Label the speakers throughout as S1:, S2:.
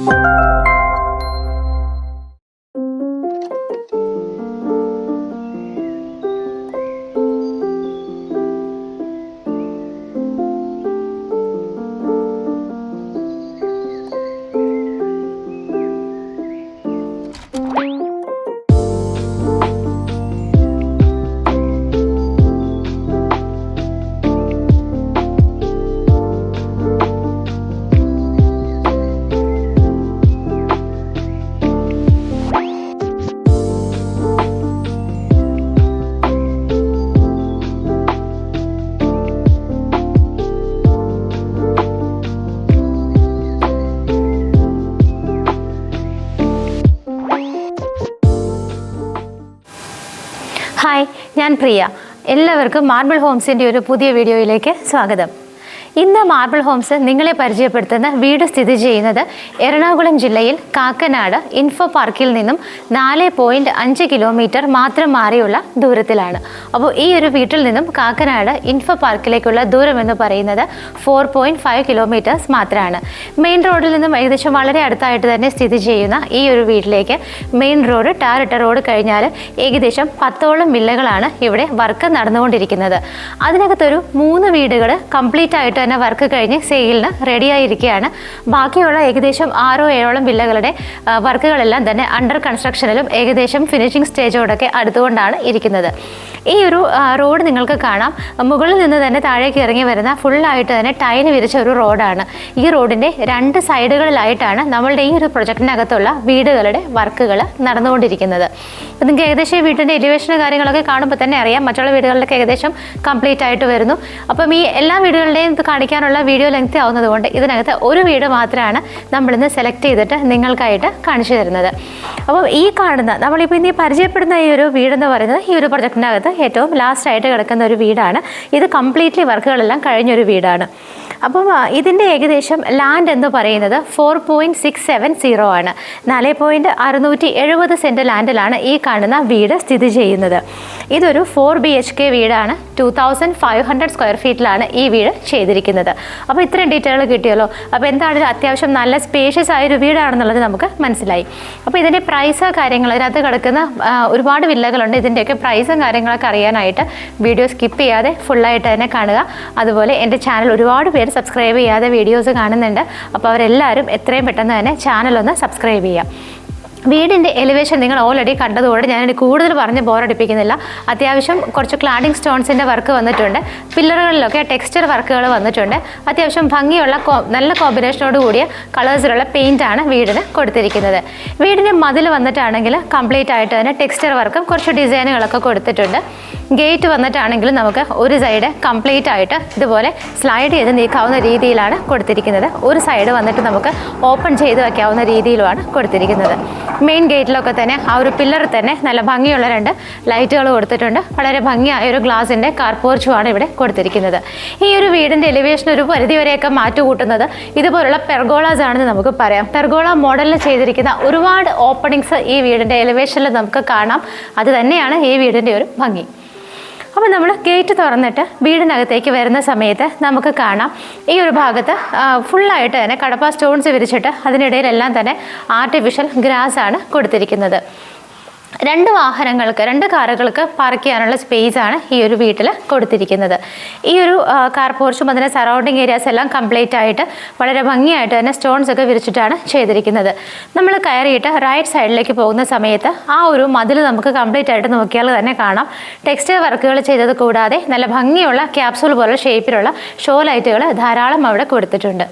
S1: Hi, ഞാൻ പ്രിയ. എല്ലാവർക്കും marble ഹോംസിൻ്റെ ഒരു പുതിയ വീഡിയോയിലേക്ക് സ്വാഗതം. ഇന്ന് മാർബിൾ ഹോംസ് നിങ്ങളെ പരിചയപ്പെടുത്തുന്ന വീട് സ്ഥിതി ചെയ്യുന്നത് എറണാകുളം ജില്ലയിൽ കാക്കനാട് ഇൻഫോ പാർക്കിൽ നിന്നും 4.5 കിലോമീറ്റർ മാത്രം മാറിയുള്ള ദൂരത്തിലാണ്. അപ്പോൾ ഈ ഒരു വീട്ടിൽ നിന്നും കാക്കനാട് ഇൻഫോ പാർക്കിലേക്കുള്ള ദൂരം എന്ന് പറയുന്നത് 4.5 കിലോമീറ്റേഴ്സ് മാത്രമാണ്. മെയിൻ റോഡിൽ നിന്നും ഏകദേശം വളരെ അടുത്തായിട്ട് തന്നെ സ്ഥിതി ചെയ്യുന്ന ഈ ഒരു വീട്ടിലേക്ക് മെയിൻ റോഡ്, ടാറിട്ട റോഡ് കഴിഞ്ഞാൽ ഏകദേശം 10ഓളം വില്ലകളാണ് ഇവിടെ വർക്ക് നടന്നുകൊണ്ടിരിക്കുന്നത്. അതിനകത്തൊരു 3 വീടുകൾ കംപ്ലീറ്റ് ആയിട്ട് തന്നെ വർക്ക് കഴിഞ്ഞ് സെയിലിന് റെഡിയായിരിക്കുകയാണ്. ബാക്കിയുള്ള ഏകദേശം 6-7ഓളം വില്ലകളുടെ വർക്കുകളെല്ലാം തന്നെ അണ്ടർ കൺസ്ട്രക്ഷനിലും ഏകദേശം ഫിനിഷിംഗ് സ്റ്റേജോടൊക്കെ അടുത്തുകൊണ്ടാണ് ഇരിക്കുന്നത്. ഈ ഒരു റോഡ് നിങ്ങൾക്ക് കാണാം, മുകളിൽ നിന്ന് തന്നെ താഴേക്ക് ഇറങ്ങി വരുന്ന ഫുള്ളായിട്ട് തന്നെ ടൈൽ വിരിച്ച ഒരു റോഡാണ്. ഈ റോഡിൻ്റെ 2 സൈഡുകളിലായിട്ടാണ് നമ്മളുടെ ഈ ഒരു പ്രൊജക്റ്റിനകത്തുള്ള വീടുകളുടെ വർക്കുകൾ നടന്നുകൊണ്ടിരിക്കുന്നത്. അപ്പം നിങ്ങൾക്ക് ഏകദേശം ഈ വീടിൻ്റെ എലിവേഷൻ കാര്യങ്ങളൊക്കെ കാണുമ്പോൾ തന്നെ അറിയാം, മറ്റുള്ള വീടുകളിലൊക്കെ ഏകദേശം കംപ്ലീറ്റ് ആയിട്ട് വരുന്നു. അപ്പം ഈ എല്ലാ വീടുകളുടെയും കാണിക്കാനുള്ള വീഡിയോ ലെങ്ത് ആവുന്നതുകൊണ്ട് ഇതിനകത്ത് ഒരു വീട് മാത്രമാണ് നമ്മളിന്ന് സെലക്ട് ചെയ്തിട്ട് നിങ്ങൾക്കായിട്ട് കാണിച്ചു തരുന്നത്. അപ്പം ഈ കാണുന്ന നമ്മളിപ്പോൾ ഇന്ന് പരിചയപ്പെടുന്ന ഈ ഒരു വീടെന്ന് പറയുന്നത് ഈ ഒരു പ്രൊജക്റ്റിനകത്ത് ഏറ്റവും ലാസ്റ്റായിട്ട് കിടക്കുന്ന ഒരു വീടാണ്. ഇത് കംപ്ലീറ്റ്ലി വർക്കുകളെല്ലാം കഴിഞ്ഞൊരു വീടാണ്. അപ്പം ഇതിൻ്റെ ഏകദേശം ലാൻഡ് എന്ന് പറയുന്നത് 4.670 ആണ്. 4.670 സെൻറ്റ് ലാൻഡിലാണ് ഈ കാണുന്ന വീട് സ്ഥിതി ചെയ്യുന്നത്. ഇതൊരു 4 BHK വീടാണ്. 2500 സ്ക്വയർ ഫീറ്റിലാണ് ഈ വീട് ചെയ്തിരിക്കുന്നത്. അപ്പോൾ ഇത്രയും ഡീറ്റെയിൽ കിട്ടിയല്ലോ. അപ്പോൾ എന്താണെങ്കിലും അത്യാവശ്യം നല്ല സ്പേഷ്യസ് ആയൊരു വീടാണെന്നുള്ളത് നമുക്ക് മനസ്സിലായി. അപ്പോൾ ഇതിൻ്റെ പ്രൈസ് കാര്യങ്ങൾ, ഇതിനകത്ത് കിടക്കുന്ന ഒരുപാട് വില്ലകളുണ്ട്. ഇതിൻ്റെയൊക്കെ പ്രൈസും കാര്യങ്ങളൊക്കെ അറിയാനായിട്ട് വീഡിയോ സ്കിപ്പ് ചെയ്യാതെ ഫുള്ളായിട്ട് തന്നെ കാണുക. അതുപോലെ എൻ്റെ ചാനൽ ഒരുപാട് പേര് സബ്സ്ക്രൈബ് ചെയ്യാതെ വീഡിയോസ് കാണുന്നുണ്ട്. അപ്പോൾ അവരെല്ലാവരും എത്രയും പെട്ടെന്ന് തന്നെ ചാനലൊന്ന് സബ്സ്ക്രൈബ് ചെയ്യാം. വീടിൻ്റെ എലിവേഷൻ നിങ്ങൾ ഓൾറെഡി കണ്ടതുകൊണ്ട് ഞാനിത് കൂടുതൽ പറഞ്ഞ് ബോറടിപ്പിക്കുന്നില്ല. അത്യാവശ്യം കുറച്ച് ക്ലാഡിംഗ് സ്റ്റോൺസിൻ്റെ വർക്ക് വന്നിട്ടുണ്ട്. പില്ലറുകളിലൊക്കെ ടെക്സ്ചർ വർക്കുകൾ വന്നിട്ടുണ്ട്. അത്യാവശ്യം ഭംഗിയുള്ള നല്ല കോമ്പിനേഷനോട് കൂടിയ കളേഴ്സിലുള്ള പെയിൻ്റാണ് വീടിന് കൊടുത്തിരിക്കുന്നത്. വീടിൻ്റെ മതിൽ വന്നിട്ടാണെങ്കിൽ കംപ്ലീറ്റ് ആയിട്ട് തന്നെ ടെക്സ്ചർ വർക്കും കുറച്ച് ഡിസൈനുകളൊക്കെ കൊടുത്തിട്ടുണ്ട്. ഗേറ്റ് വന്നിട്ടാണെങ്കിൽ നമുക്ക് ഒരു സൈഡ് കംപ്ലീറ്റ് ആയിട്ട് ഇതുപോലെ സ്ലൈഡ് ചെയ്ത് നീക്കാവുന്ന രീതിയിലാണ് കൊടുത്തിരിക്കുന്നത്. ഒരു സൈഡ് വന്നിട്ട് നമുക്ക് ഓപ്പൺ ചെയ്ത് വയ്ക്കാവുന്ന രീതിയിലുമാണ് കൊടുത്തിരിക്കുന്നത്. മെയിൻ ഗേറ്റിലൊക്കെ തന്നെ ആ ഒരു പില്ലറിൽ തന്നെ നല്ല ഭംഗിയുള്ള 2 ലൈറ്റുകൾ കൊടുത്തിട്ടുണ്ട്. വളരെ ഭംഗിയായ ഒരു ഗ്ലാസിൻ്റെ കാർ പോർച്ചുമാണ് ഇവിടെ കൊടുത്തിരിക്കുന്നത്. ഈ ഒരു വീടിൻ്റെ എലിവേഷൻ ഒരു പരിധിവരെയൊക്കെ മാറ്റുകൂട്ടുന്നത് ഇതുപോലുള്ള പെർഗോളാസ് ആണെന്ന് നമുക്ക് പറയാം. പെർഗോള മോഡലിൽ ചെയ്തിരിക്കുന്ന ഒരുപാട് ഓപ്പണിങ്സ് ഈ വീടിൻ്റെ എലിവേഷനിൽ നമുക്ക് കാണാം. അത് തന്നെയാണ് ഈ വീടിൻ്റെ ഒരു ഭംഗി. അപ്പോൾ നമ്മൾ ഗേറ്റ് തുറന്നിട്ട് വീടിനകത്തേക്ക് വരുന്ന സമയത്ത് നമുക്ക് കാണാം ഈ ഒരു ഭാഗത്ത് ഫുള്ളായിട്ട് തന്നെ കടപ്പ സ്റ്റോൺസ് വിരിച്ചിട്ട് അതിനിടയിലെല്ലാം തന്നെ ആർട്ടിഫിഷ്യൽ ഗ്രാസ് ആണ് കൊടുത്തിരിക്കുന്നത്. 2 വാഹനങ്ങൾക്ക്, 2 കാറുകൾക്ക് പാർക്ക് ചെയ്യാനുള്ള സ്പേസാണ് ഈ ഒരു വീട്ടിൽ കൊടുത്തിരിക്കുന്നത്. ഈ ഒരു കാർ പോർച്ചും അതിൻ്റെ സറൗണ്ടിങ് ഏരിയാസ് എല്ലാം കംപ്ലീറ്റ് ആയിട്ട് വളരെ ഭംഗിയായിട്ട് തന്നെ സ്റ്റോൺസ് ഒക്കെ വിരിച്ചിട്ടാണ് ചെയ്തിരിക്കുന്നത്. നമ്മൾ കയറിയിട്ട് റൈറ്റ് സൈഡിലേക്ക് പോകുന്ന സമയത്ത് ആ ഒരു മതിൽ നമുക്ക് കംപ്ലീറ്റ് ആയിട്ട് നോക്കിയാൽ തന്നെ കാണാം ടെക്സ്റ്റൈൽ വർക്കുകൾ ചെയ്തത് കൂടാതെ നല്ല ഭംഗിയുള്ള ക്യാപ്സൂൾ പോലെ ഷേപ്പിലുള്ള ഷോ ലൈറ്റുകൾ ധാരാളം അവിടെ കൊടുത്തിട്ടുണ്ട്.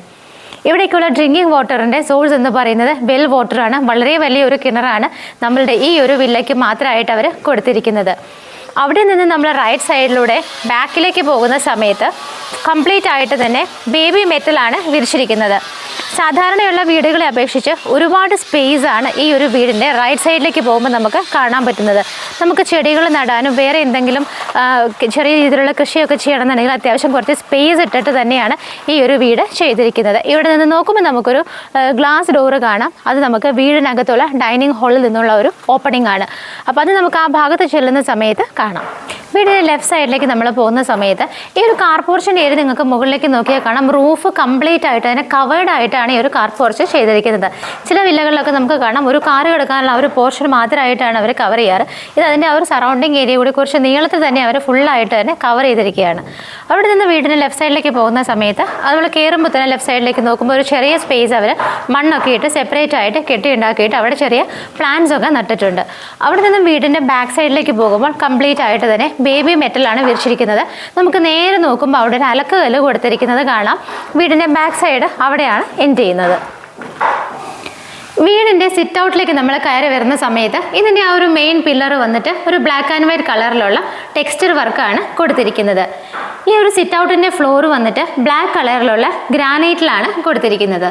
S1: ഇവിടേക്കുള്ള ഡ്രിങ്കിങ് വാട്ടറിൻ്റെ സോഴ്സ് എന്ന് പറയുന്നത് വെൽ വാട്ടറാണ്. വളരെ വലിയൊരു കിണറാണ് നമ്മളുടെ ഈ ഒരു വില്ലയ്ക്ക് മാത്രമായിട്ട് അവർ കൊടുത്തിരിക്കുന്നത്. അവിടെ നിന്ന് നമ്മൾ റൈറ്റ് സൈഡിലൂടെ ബാക്കിലേക്ക് പോകുന്ന സമയത്ത് കംപ്ലീറ്റ് ആയിട്ട് തന്നെ ബേബി മെറ്റലാണ് വിരിച്ചിരിക്കുന്നത്. സാധാരണയുള്ള വീടുകളെ അപേക്ഷിച്ച് ഒരുപാട് സ്പേസാണ് ഈ ഒരു വീടിൻ്റെ റൈറ്റ് സൈഡിലേക്ക് പോകുമ്പോൾ നമുക്ക് കാണാൻ പറ്റുന്നത്. നമുക്ക് ചെടികൾ നടാനും വേറെ എന്തെങ്കിലും ചെറിയ രീതിയിലുള്ള കൃഷിയൊക്കെ ചെയ്യണമെന്നുണ്ടെങ്കിൽ അത്യാവശ്യം കുറച്ച് സ്പേസ് ഇട്ടിട്ട് തന്നെയാണ് ഈ ഒരു വീട് ചെയ്തിരിക്കുന്നത്. ഇവിടെ നിന്ന് നോക്കുമ്പോൾ നമുക്കൊരു ഗ്ലാസ് ഡോറ് കാണാം. അത് നമുക്ക് വീടിനകത്തുള്ള ഡൈനിങ് ഹാളിൽ നിന്നുള്ള ഒരു ഓപ്പണിംഗ് ആണ്. അപ്പോൾ അത് നമുക്ക് ആ ഭാഗത്ത് ചെല്ലുന്ന സമയത്ത് കാണാം. വീടിൻ്റെ ലെഫ്റ്റ് സൈഡിലേക്ക് നമ്മൾ പോകുന്ന സമയത്ത് ഈ ഒരു കാർ പോർച്ചിൻ്റെ ഏരിയ നിങ്ങൾക്ക് മുകളിലേക്ക് നോക്കിയാൽ കാണാം, റൂഫ് കംപ്ലീറ്റ് ആയിട്ട് തന്നെ കവേർഡ് ആയിട്ടാണ് ഈ ഒരു കാർ പോർച്ച് ചെയ്തിരിക്കുന്നത്. ചില വില്ലകളിലൊക്കെ നമുക്ക് കാണാം ഒരു കാർ കിടക്കാനുള്ള ഒരു പോർഷൻ മാത്രമായിട്ടാണ് അവർ കവർ ചെയ്യാറ്. ഇത് അതിൻ്റെ ആ ഒരു സറൗണ്ടിങ് ഏരിയ കൂടി കുറച്ച് നീളത്തിൽ തന്നെ അവർ ഫുള്ളായിട്ട് തന്നെ കവർ ചെയ്തിരിക്കുകയാണ്. അവിടെ നിന്ന് വീടിൻ്റെ ലെഫ്റ്റ് സൈഡിലേക്ക് പോകുന്ന സമയത്ത് നമ്മൾ കയറുമ്പോൾ തന്നെ ലെഫ്റ്റ് സൈഡിലേക്ക് നോക്കുമ്പോൾ ഒരു ചെറിയ സ്പേസ് അവർ മണ്ണൊക്കെ ഇട്ട് സെപ്പറേറ്റ് ആയിട്ട് കെട്ടിയുണ്ടാക്കിയിട്ട് അവിടെ ചെറിയ പ്ലാന്റ്സ് ഒക്കെ നട്ടിട്ടുണ്ട്. അവിടെ നിന്ന് വീടിൻ്റെ ബാക്ക് സൈഡിലേക്ക് പോകുമ്പോൾ കംപ്ലീറ്റ് ആയിട്ട് തന്നെ ബേബി മെറ്റലാണ് വിരിച്ചിരിക്കുന്നത്. നമുക്ക് നേരെ നോക്കുമ്പോൾ അവിടെ ഒരു അലക്കുകല്ല് കൊടുത്തിരിക്കുന്നത് കാണാം. വീടിൻ്റെ ബാക്ക് സൈഡ് അവിടെയാണ് എൻഡ് ചെയ്യുന്നത്. വീടിൻ്റെ സിറ്റ് ഔട്ടിലേക്ക് നമ്മൾ കയറി വരുന്ന സമയത്ത് ഇതിൻ്റെ ആ ഒരു മെയിൻ പില്ലർ വന്നിട്ട് ഒരു ബ്ലാക്ക് ആൻഡ് വൈറ്റ് കളറിലുള്ള ടെക്സ്ചർ വർക്കാണ് കൊടുത്തിരിക്കുന്നത്. ഈ ഒരു സിറ്റ് ഔട്ടിൻ്റെ ഫ്ലോർ വന്നിട്ട് ബ്ലാക്ക് കളറിലുള്ള ഗ്രാനൈറ്റിലാണ് കൊടുത്തിരിക്കുന്നത്.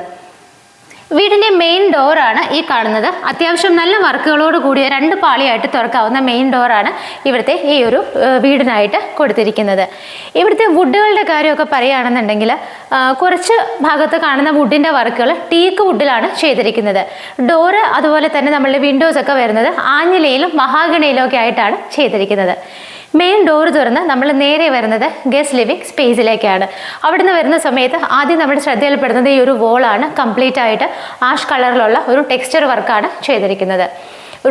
S1: വീടിൻ്റെ മെയിൻ ഡോറാണ് ഈ കാണുന്നത്. അത്യാവശ്യം നല്ല വർക്കുകളോട് കൂടിയ 2 പാളിയായിട്ട് തുറക്കാവുന്ന മെയിൻ ഡോറാണ് ഇവിടുത്തെ ഈ ഒരു വീടിനായിട്ട് കൊടുത്തിരിക്കുന്നത്. ഇവിടുത്തെ വുഡുകളുടെ കാര്യമൊക്കെ പറയുകയാണെന്നുണ്ടെങ്കിൽ കുറച്ച് ഭാഗത്ത് കാണുന്ന വുഡിൻ്റെ വർക്കുകൾ ടീക്ക് വുഡിലാണ് ചെയ്തിരിക്കുന്നത്. ഡോറ് അതുപോലെ തന്നെ നമ്മളുടെ വിൻഡോസൊക്കെ വരുന്നത് ആഞ്ഞിലയിലും മഹാഗണിയിലും ഒക്കെ ആയിട്ടാണ് ചെയ്തിരിക്കുന്നത്. മെയിൻ ഡോർ തുറന്ന് നമ്മൾ നേരെ വരുന്നത് ഗസ്റ്റ് ലിവിംഗ് സ്പേസിലേക്കാണ്. അവിടുന്ന് വരുന്ന സമയത്ത് ആദ്യം നമ്മുടെ ശ്രദ്ധയിൽപ്പെടുന്നത് ഈ ഒരു വോളാണ്. കംപ്ലീറ്റ് ആയിട്ട് ആഷ് കളറിലുള്ള ഒരു ടെക്സ്ചർ വർക്കാണ് ചെയ്തിരിക്കുന്നത്.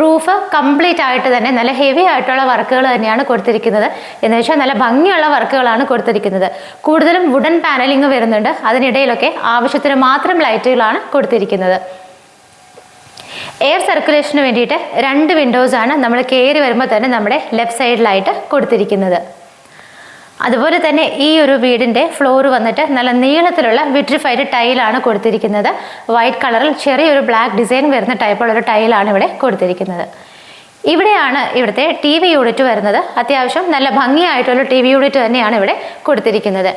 S1: റൂഫ് കംപ്ലീറ്റ് ആയിട്ട് തന്നെ നല്ല ഹെവി ആയിട്ടുള്ള വർക്കുകൾ തന്നെയാണ് കൊടുത്തിരിക്കുന്നത്. എന്ന് വെച്ചാൽ നല്ല ഭംഗിയുള്ള വർക്കുകളാണ് കൊടുത്തിരിക്കുന്നത്. കൂടുതലും വുഡൻ പാനലിങ് വരുന്നുണ്ട്. അതിനിടയിലൊക്കെ ആവശ്യത്തിന് മാത്രം ലൈറ്റുകളാണ് കൊടുത്തിരിക്കുന്നത്. എയർ സർക്കുലേഷന് വേണ്ടിയിട്ട് 2 വിൻഡോസാണ് നമ്മൾ കയറി വരുമ്പോൾ തന്നെ നമ്മുടെ ലെഫ്റ്റ് സൈഡിലായിട്ട് കൊടുത്തിരിക്കുന്നത്. അതുപോലെ തന്നെ ഈ ഒരു വീടിൻ്റെ ഫ്ലോർ വന്നിട്ട് നല്ല നീളത്തിലുള്ള വിട്രിഫൈഡ് ടൈലാണ് കൊടുത്തിരിക്കുന്നത്. വൈറ്റ് കളറിൽ ചെറിയൊരു ബ്ലാക്ക് ഡിസൈൻ വരുന്ന ടൈപ്പുള്ളൊരു ടൈലാണ് ഇവിടെ കൊടുത്തിരിക്കുന്നത്. ഇവിടെയാണ് ഇവിടുത്തെ TV യൂണിറ്റ് വരുന്നത്. അത്യാവശ്യം നല്ല ഭംഗിയായിട്ടുള്ള TV യൂണിറ്റ് തന്നെയാണ് ഇവിടെ കൊടുത്തിരിക്കുന്നത്.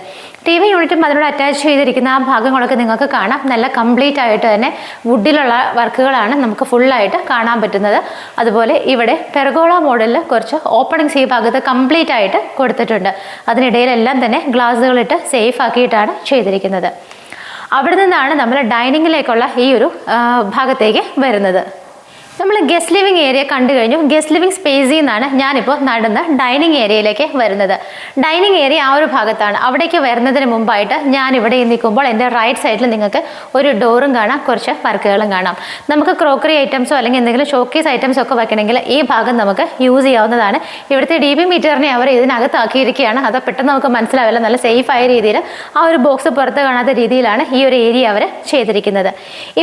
S1: TV യൂണിറ്റും അതിനോട് അറ്റാച്ച് ചെയ്തിരിക്കുന്ന ആ ഭാഗങ്ങളൊക്കെ നിങ്ങൾക്ക് കാണാം. നല്ല കംപ്ലീറ്റ് ആയിട്ട് തന്നെ വുഡിലുള്ള വർക്കുകളാണ് നമുക്ക് ഫുള്ളായിട്ട് കാണാൻ പറ്റുന്നത്. അതുപോലെ ഇവിടെ പെർഗോള മോഡലിൽ കുറച്ച് ഓപ്പണിങ്സ് ഈ ഭാഗത്ത് കംപ്ലീറ്റ് ആയിട്ട് കൊടുത്തിട്ടുണ്ട്. അതിനിടയിലെല്ലാം തന്നെ ഗ്ലാസുകളിട്ട് സേഫ് ആക്കിയിട്ടാണ് ചെയ്തിരിക്കുന്നത്. അവിടെ നിന്നാണ് നമ്മൾ ഡൈനിങ്ങിലേക്കുള്ള ഈ ഒരു ഭാഗത്തേക്ക് വരുന്നത്. നമ്മൾ ഗസ്റ്റ് ലിവിംഗ് ഏരിയ കണ്ടു കഴിഞ്ഞു. ഗസ്റ്റ് ലിവിംഗ് സ്പേസിൽ നിന്നാണ് ഞാനിപ്പോൾ നടന്ന് ഡൈനിങ് ഏരിയയിലേക്ക് വരുന്നത്. ഡൈനിങ് ഏരിയ ആ ഒരു ഭാഗത്താണ്. അവിടേക്ക് വരുന്നതിന് മുമ്പായിട്ട് ഞാൻ ഇവിടെ നിൽക്കുമ്പോൾ എൻ്റെ റൈറ്റ് സൈഡിൽ നിങ്ങൾക്ക് ഒരു ഡോറും കാണാം, കുറച്ച് വർക്കുകളും കാണാം. നമുക്ക് ക്രോക്കറി ഐറ്റംസോ അല്ലെങ്കിൽ എന്തെങ്കിലും ഷോക്കേസ് ഐറ്റംസോ ഒക്കെ വെക്കണമെങ്കിൽ ഈ ഭാഗം നമുക്ക് യൂസ് ചെയ്യാവുന്നതാണ്. ഇവിടുത്തെ DB മീറ്ററിനെ അവർ ഇതിനകത്താക്കിയിരിക്കുകയാണ്. അത് പെട്ടെന്ന് നമുക്ക് മനസ്സിലാവില്ല. നല്ല സേഫായ രീതിയിൽ ആ ഒരു ബോക്സ് പുറത്ത് കാണാത്ത രീതിയിലാണ് ഈ ഒരു ഏരിയ അവർ ചെയ്തിരിക്കുന്നത്.